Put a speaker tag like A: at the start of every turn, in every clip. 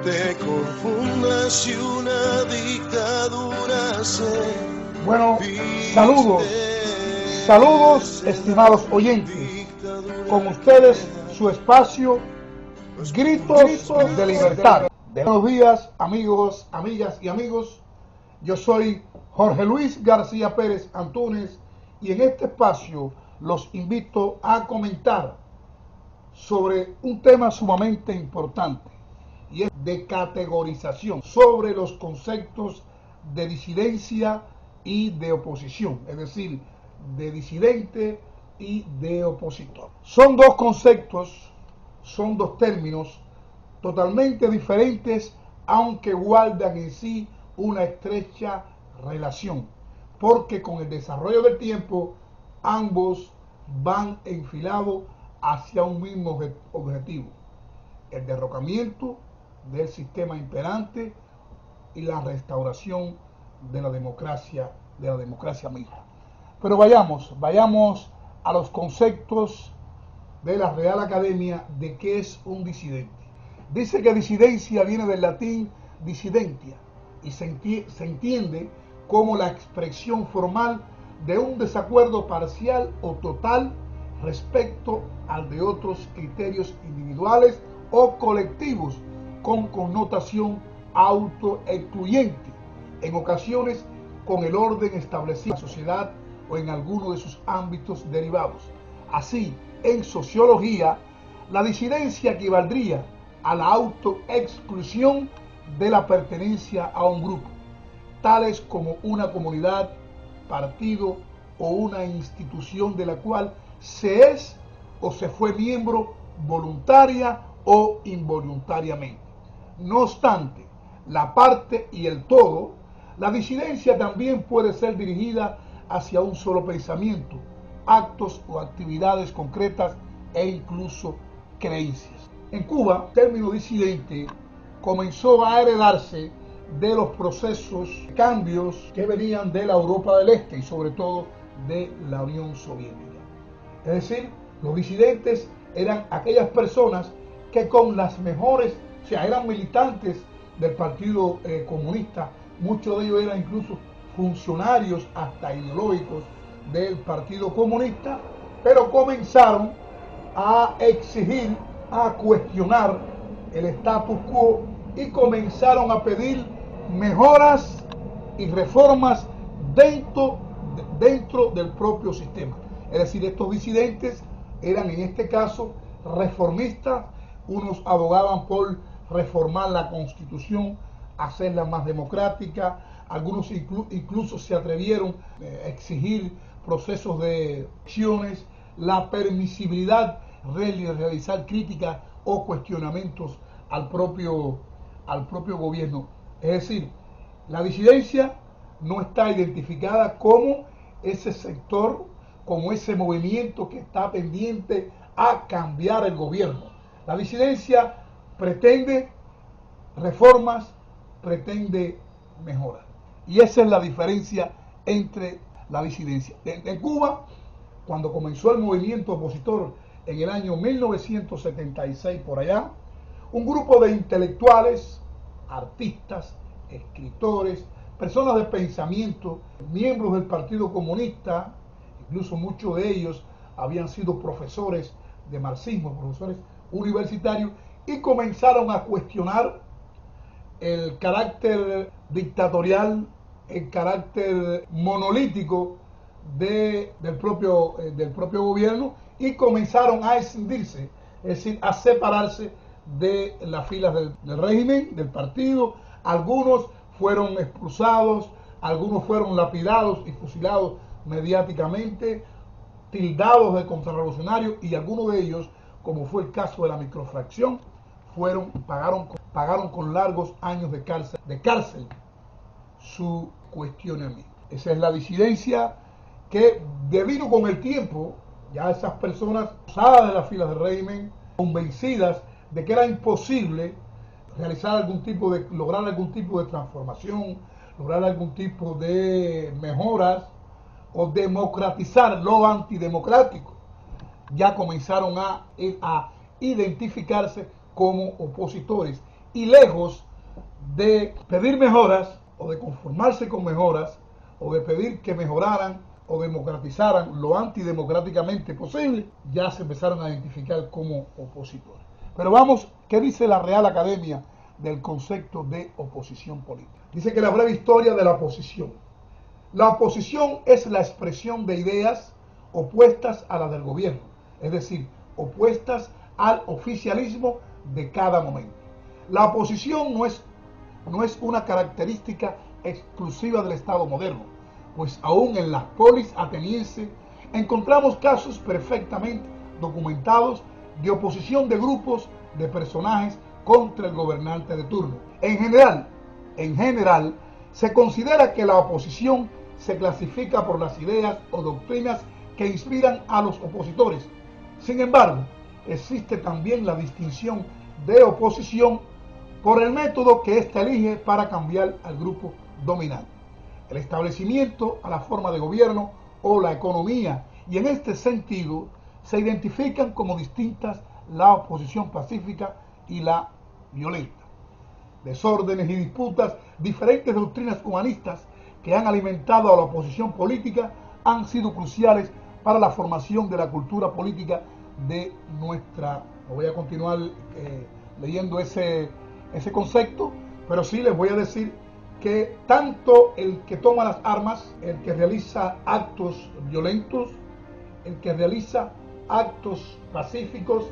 A: te confundas si una dictadura se...
B: Bueno, saludos estimados oyentes, con ustedes su espacio Gritos de Libertad. Buenos días amigos, amigas y amigos, yo soy Jorge Luis García Pérez Antúnez y en este espacio los invito a comentar sobre un tema sumamente importante y es de categorización sobre los conceptos de disidencia y de oposición, es decir, de disidente y de opositor. Son dos conceptos, son dos términos totalmente diferentes, aunque guardan en sí una estrecha relación, porque con el desarrollo del tiempo ambos van enfilados hacia un mismo objetivo: el derrocamiento del sistema imperante y la restauración de la democracia misma. Pero vayamos a los conceptos de la Real Academia de qué es un disidente. Dice que disidencia viene del latín disidentia y se entiende como la expresión formal de un desacuerdo parcial o total respecto al de otros criterios individuales o colectivos con connotación autoexcluyente, en ocasiones con el orden establecido en la sociedad o en alguno de sus ámbitos derivados. Así, en sociología, la disidencia equivaldría a la autoexclusión de la pertenencia a un grupo, tales como una comunidad, partido o una institución de la cual se es o se fue miembro voluntaria o involuntariamente. No obstante, la parte y el todo, la disidencia también puede ser dirigida hacia un solo pensamiento, actos o actividades concretas e incluso creencias. En Cuba, el término disidente comenzó a heredarse de los procesos de cambios que venían de la Europa del Este y sobre todo de la Unión Soviética. Es decir, los disidentes eran aquellas personas que con las mejores, o sea, eran militantes del Partido Comunista, muchos de ellos eran incluso funcionarios hasta ideológicos del Partido Comunista, pero comenzaron a exigir, a cuestionar el status quo y comenzaron a pedir mejoras y reformas dentro del propio sistema. Es decir, estos disidentes eran en este caso reformistas, unos abogaban por reformar la Constitución, hacerla más democrática, algunos incluso se atrevieron a exigir procesos de elecciones, la permisibilidad de realizar críticas o cuestionamientos al propio gobierno. Es decir, la disidencia no está identificada como ese sector, como ese movimiento que está pendiente a cambiar el gobierno. La disidencia pretende reformas, pretende mejoras. Y esa es la diferencia entre la disidencia. En Cuba, cuando comenzó el movimiento opositor en el año 1976 por allá, un grupo de intelectuales, artistas, escritores, personas de pensamiento, miembros del Partido Comunista, incluso muchos de ellos habían sido profesores de marxismo, profesores universitarios, y comenzaron a cuestionar el carácter dictatorial, el carácter monolítico del propio gobierno, y comenzaron a escindirse, es decir, a separarse de las filas del régimen, del partido. Algunos fueron expulsados, algunos fueron lapidados y fusilados mediáticamente, tildados de contrarrevolucionarios, y algunos de ellos, como fue el caso de la microfracción, pagaron con largos años de cárcel su cuestionamiento. Esa es la disidencia que, devino con el tiempo, ya esas personas usadas de las filas del régimen, convencidas de que era imposible lograr algún tipo de transformación, lograr algún tipo de mejoras o democratizar lo antidemocrático, ya comenzaron a identificarse como opositores y lejos de pedir mejoras o de conformarse con mejoras o de pedir que mejoraran o democratizaran lo antidemocráticamente posible, ya se empezaron a identificar como opositores. Pero vamos, ¿qué dice la Real Academia del concepto de oposición política? Dice que la breve historia de la oposición. La oposición es la expresión de ideas opuestas a las del gobierno, es decir, opuestas al oficialismo de cada momento. La oposición no es una característica exclusiva del Estado moderno, pues aún en la polis ateniense encontramos casos perfectamente documentados de oposición de grupos de personajes contra el gobernante de turno. En general, se considera que la oposición se clasifica por las ideas o doctrinas que inspiran a los opositores. Sin embargo, existe también la distinción de oposición por el método que ésta elige para cambiar al grupo dominante, el establecimiento a la forma de gobierno o la economía, y en este sentido se identifican como distintas la oposición pacífica y la violenta. Desórdenes y disputas, diferentes doctrinas humanistas que han alimentado a la oposición política han sido cruciales para la formación de la cultura política de nuestra... Voy a continuar leyendo ese concepto, pero sí les voy a decir que tanto el que toma las armas, el que realiza actos violentos, el que realiza actos pacíficos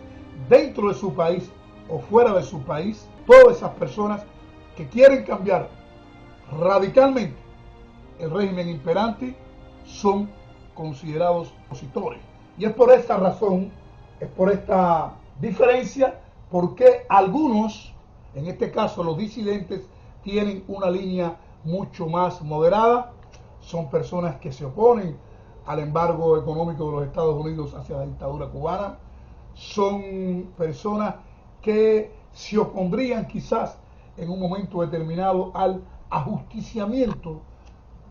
B: dentro de su país o fuera de su país, todas esas personas que quieren cambiar radicalmente el régimen imperante son considerados opositores. Y es por esta razón, es por esta diferencia, porque algunos, en este caso los disidentes, tienen una línea mucho más moderada, son personas que se oponen al embargo económico de los Estados Unidos hacia la dictadura cubana, son personas que se opondrían quizás en un momento determinado al ajusticiamiento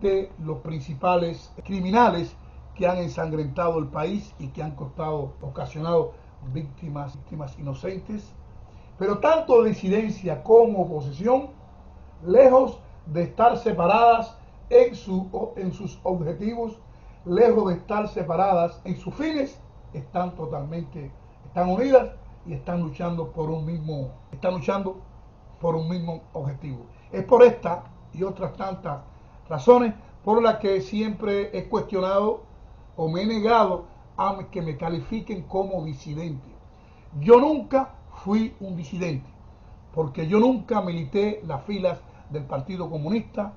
B: de los principales criminales que han ensangrentado el país y que han ocasionado víctimas inocentes. Pero tanto disidencia como oposición, lejos de estar separadas en sus objetivos, lejos de estar separadas en sus fines, están unidas y están luchando por un mismo objetivo. Es por esta y otras tantas razones por las que siempre he cuestionado o me he negado a que me califiquen como disidente. Yo nunca fui un disidente, porque yo nunca milité las filas del Partido Comunista,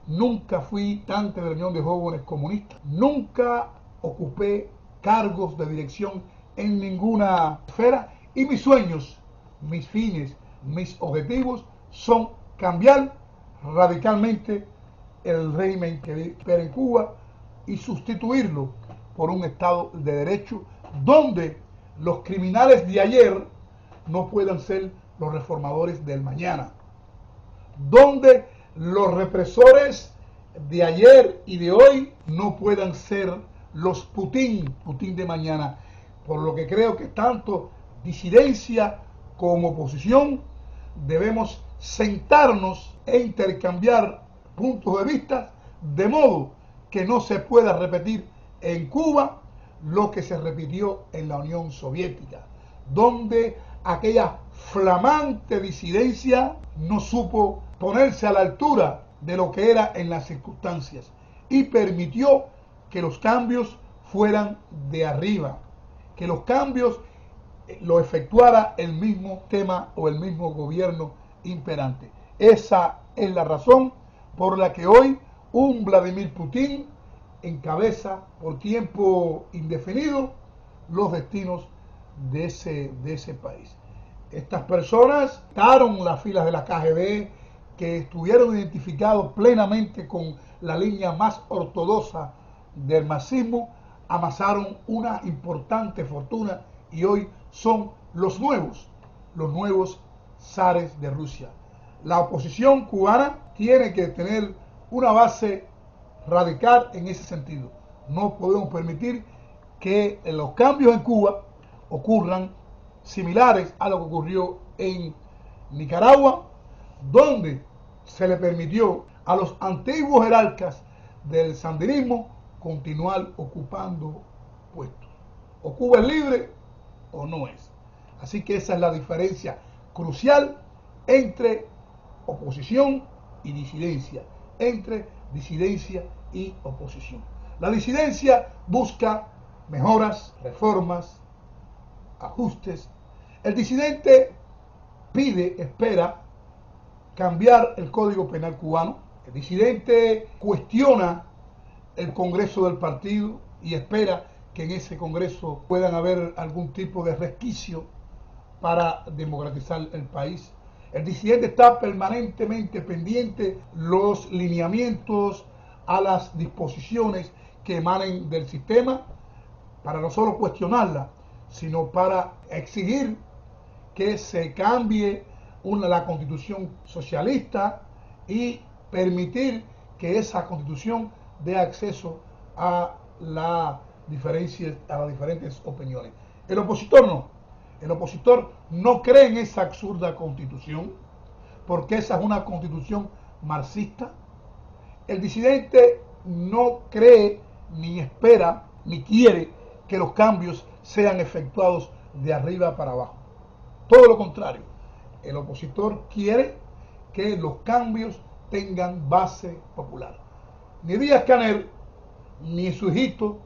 B: nunca fui militante de la Unión de Jóvenes Comunistas, nunca ocupé cargos de dirección en ninguna esfera, y mis sueños, mis fines, mis objetivos son cambiar radicalmente el régimen que impera en Cuba y sustituirlo por un Estado de Derecho donde los criminales de ayer no puedan ser los reformadores del mañana, donde los represores de ayer y de hoy no puedan ser los Putin de mañana. Por lo que creo que tanto disidencia como oposición debemos sentarnos e intercambiar puntos de vista de modo que no se pueda repetir en Cuba lo que se repitió en la Unión Soviética, donde aquella flamante disidencia no supo ponerse a la altura de lo que era en las circunstancias y permitió que los cambios fueran de arriba, que los cambios lo efectuara el mismo tema o el mismo gobierno imperante. Esa es la razón por la que hoy un Vladimir Putin encabeza por tiempo indefinido los destinos de ese país. Estas personas estaron las filas de la KGB, que estuvieron identificados plenamente con la línea más ortodoxa del marxismo, amasaron una importante fortuna y hoy son los nuevos zares de Rusia. La oposición cubana tiene que tener una base radical en ese sentido. No podemos permitir que los cambios en Cuba ocurran similares a lo que ocurrió en Nicaragua, donde se le permitió a los antiguos jerarcas del sandinismo continuar ocupando puestos. O Cuba es libre o no es. Así que esa es la diferencia crucial entre oposición y disidencia, entre disidencia y oposición. La disidencia busca mejoras, reformas, ajustes. El disidente pide, espera cambiar el Código Penal cubano. El disidente cuestiona el Congreso del partido y espera que en ese Congreso puedan haber algún tipo de resquicio para democratizar el país. El disidente está permanentemente pendiente los lineamientos a las disposiciones que emanen del sistema para no solo cuestionarla, sino para exigir que se cambie la constitución socialista y permitir que esa constitución dé acceso a las diferentes opiniones. El opositor no. El opositor no cree en esa absurda constitución, porque esa es una constitución marxista. El disidente no cree, ni espera, ni quiere que los cambios sean efectuados de arriba para abajo. Todo lo contrario, el opositor quiere que los cambios tengan base popular. Ni Díaz-Canel, ni su hijito,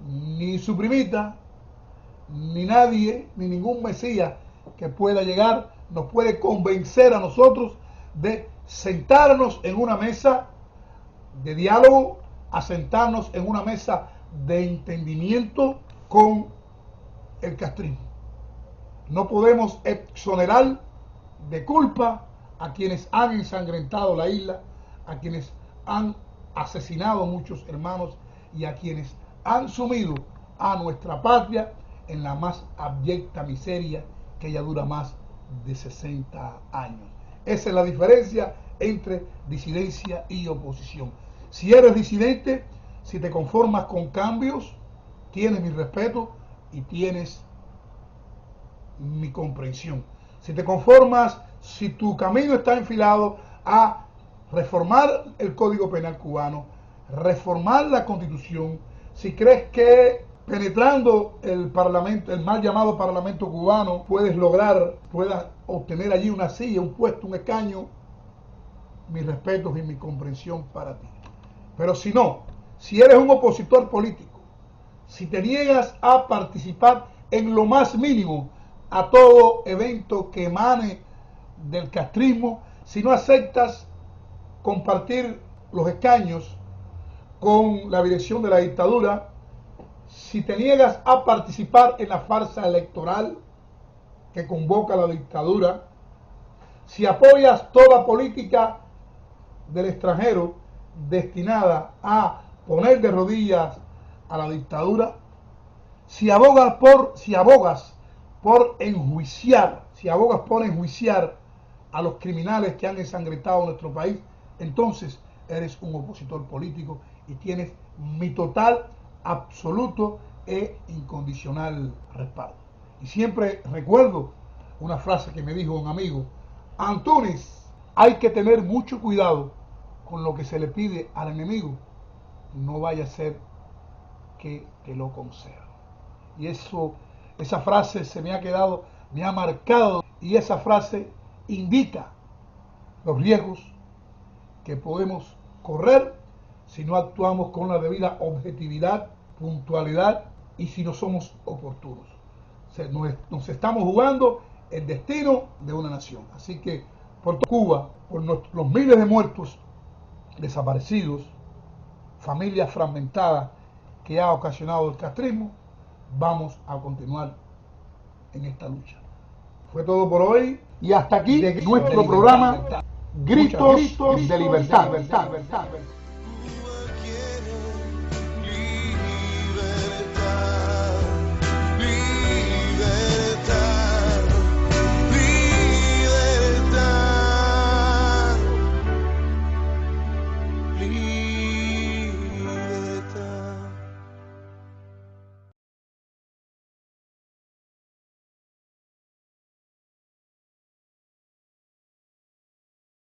B: ni su primita, ni nadie, ni ningún mesías que pueda llegar nos puede convencer a nosotros de sentarnos en una mesa de diálogo, a sentarnos en una mesa de entendimiento con el castrismo. No podemos exonerar de culpa a quienes han ensangrentado la isla, a quienes han asesinado a muchos hermanos y a quienes han sumido a nuestra patria en la más abyecta miseria que ya dura más de 60 años. Esa es la diferencia entre disidencia y oposición. Si eres disidente, si te conformas con cambios, tienes mi respeto y tienes mi comprensión. Si te conformas, si tu camino está enfilado a reformar el Código Penal cubano, reformar la Constitución, si crees que penetrando el Parlamento, el mal llamado Parlamento cubano, puedes obtener allí una silla, un puesto, un escaño, mis respetos y mi comprensión para ti. Pero si no, si eres un opositor político, si te niegas a participar en lo más mínimo a todo evento que emane del castrismo, si no aceptas compartir los escaños con la dirección de la dictadura, si te niegas a participar en la farsa electoral que convoca la dictadura, si apoyas toda política del extranjero destinada a poner de rodillas a la dictadura, si abogas por enjuiciar a los criminales que han ensangrentado nuestro país, entonces eres un opositor político y tienes mi total, absoluto e incondicional respaldo. Y siempre recuerdo una frase que me dijo un amigo: Antúnez, hay que tener mucho cuidado con lo que se le pide al enemigo, no vaya a ser que te lo conceda. Y esa frase se me ha quedado, me ha marcado, y esa frase indica los riesgos que podemos correr si no actuamos con la debida objetividad, puntualidad y si no somos oportunos. Nos estamos jugando el destino de una nación. Así que por Cuba, por los miles de muertos, desaparecidos, familias fragmentadas que ha ocasionado el castrismo, vamos a continuar en esta lucha. Fue todo por hoy y hasta aquí nuestro programa Gritos de Libertad.
A: Libertad.